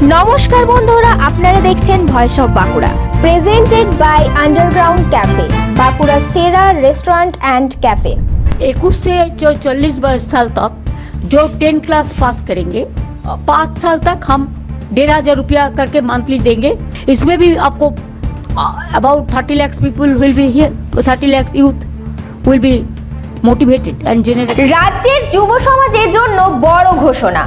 নমস্কার বন্ধুরা, আপনারা দেখছেন voice of Bankura, presented by underground cafe, Bankura सेरा रेस्टोरेंट एंड कैफे। 21 से जो 40 साल तक जो 10 क्लास पास करेंगे 5 साल तक हम 1,500 रुपया करके मंथली देंगे। इसमें भी आपको about 30 lakh people will be here, 30 lakh youth will be motivated and generated. রাজ্যের যুব সমাজের জন্য বড় ঘোষণা,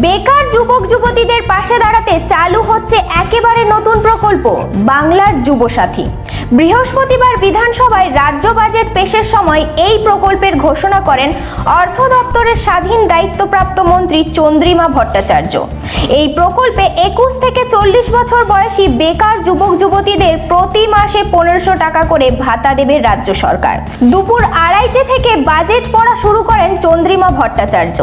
বেকার যুবক যুবতীদের পাশে দাঁড়াতে চালু হচ্ছে একেবারে নতুন প্রকল্প বাংলার যুবসাথী। বৃহস্পতিবার বিধানসভায় রাজ্য বাজেট পেশের সময় এই প্রকল্পের ঘোষণা করেন অর্থ দপ্তরের স্বাধীন দায়িত্বপ্রাপ্ত মন্ত্রী চন্দ্রিমা ভট্টাচার্য। এই প্রকল্পে 21 থেকে 40 বছর বয়সী বেকার যুবক যুবতীদের প্রতি মাসে 1500 টাকা করে ভাতা দেবে রাজ্য সরকার। দুপুর 2:30 থেকে বাজেট পড়া শুরু করেন চন্দ্রিমা ভট্টাচার্য।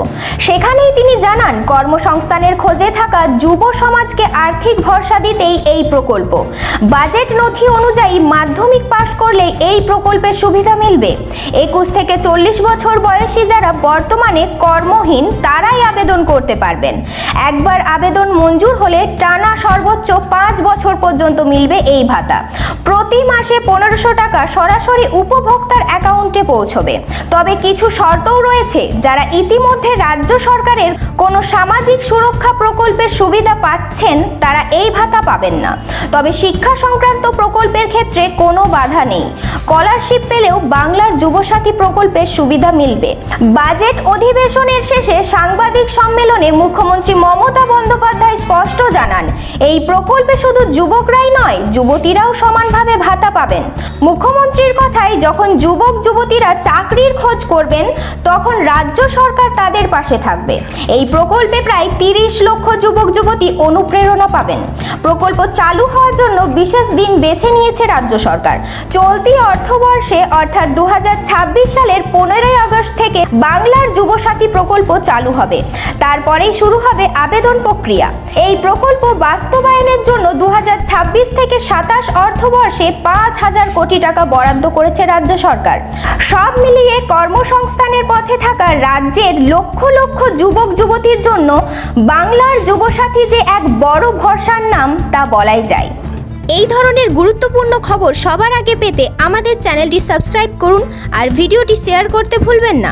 সেখানেই তিনি জানান, কর্মসংস্থানের খোঁজে থাকা যুব সমাজকে আর্থিক ভরসা দিতেই এই প্রকল্প। বাজেট নথি অনুযায়ী মাধ্যমিক পাশ করলে এই প্রকল্পের সুবিধা মিলবে। 21 থেকে 40 বছর বয়সী যারা বর্তমানে কর্মহীন তারাই আবেদন করতে পারবেন। একবার আবেদন মঞ্জুর হলে টানা সর্বোচ্চ 5 বছর পর্যন্ত মিলবে এই ভাতা। প্রতি মাসে 1500 টাকা সরাসরি উপভোক্তার অ্যাকাউন্টে পৌঁছবে। তবে কিছু শর্তও রয়েছে। যারা ইতিমধ্যে রাজ্য সরকারের কোনো সামাজিক সুরক্ষা প্রকল্পের সুবিধা পাচ্ছেন তারা এই ভাতা পাবেন না। তবে শিক্ষা সংক্রান্ত প্রকল্পের ক্ষেত্রে কোনো বাধা নেই। স্কলারশিপ পেলেও বাংলার যুবসাথী প্রকল্পের সুবিধা মিলবে। বাজেট অধিবেশনের শেষে সাংবাদিক সম্মেলনে মুখ্যমন্ত্রী মমতা বন্দ্যোপাধ্যায় স্পষ্ট জানান, এই প্রকল্পে শুধু যুবকরাই নয়, যুবতীরাও সমানভাবে ভাতা পাবেন। মুখ্যমন্ত্রীর কথায়, যখন যুবক যুবতীরা চাকরির খোঁজ করবেন তখন রাজ্য সরকার তাদের পাশে থাকবে। এই প্রকল্পে প্রায় 30 লক্ষ যুবক যুবতী অনুপ্রেরণা পাবেন। প্রকল্প চালু হওয়ার জন্য বিশেষ দিন বেছে নিয়েছে রাজ্য সরকার। চলতি অর্থবর্ষে অর্থাৎ 2026 সালের 15 আগস্ট থেকে বাংলার যুবসাথী প্রকল্প চালু হবে। তারপরেই শুরু হবে আবেদন প্রক্রিয়া। এই প্রকল্প বাস্তবায়নের জন্য 2026 থেকে 27 অর্থবর্ষে 5,000 কোটি টাকা বরাদ্দ করেছে রাজ্য সরকার। সব মিলিয়ে কর্মসংস্থানের পথে থাকা রাজ্যের লক্ষ লক্ষ যুবক যুবতীর জন্য বাংলার যুবসাথী যে এক বড় ভরসার নাম তা বলাই যায়। এই ধরনের গুরুত্বপূর্ণ খবর সবার আগে পেতে আমাদের চ্যানেলটি সাবস্ক্রাইব করুন আর ভিডিওটি শেয়ার করতে ভুলবেন না।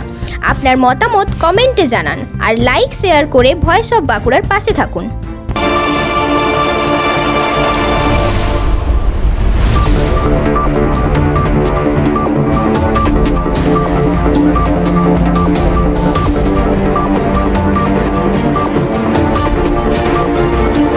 আপনার মতামত কমেন্টে জানান আর লাইক শেয়ার করে ভয়েস অফ বাঁকুড়ার পাশে থাকুন।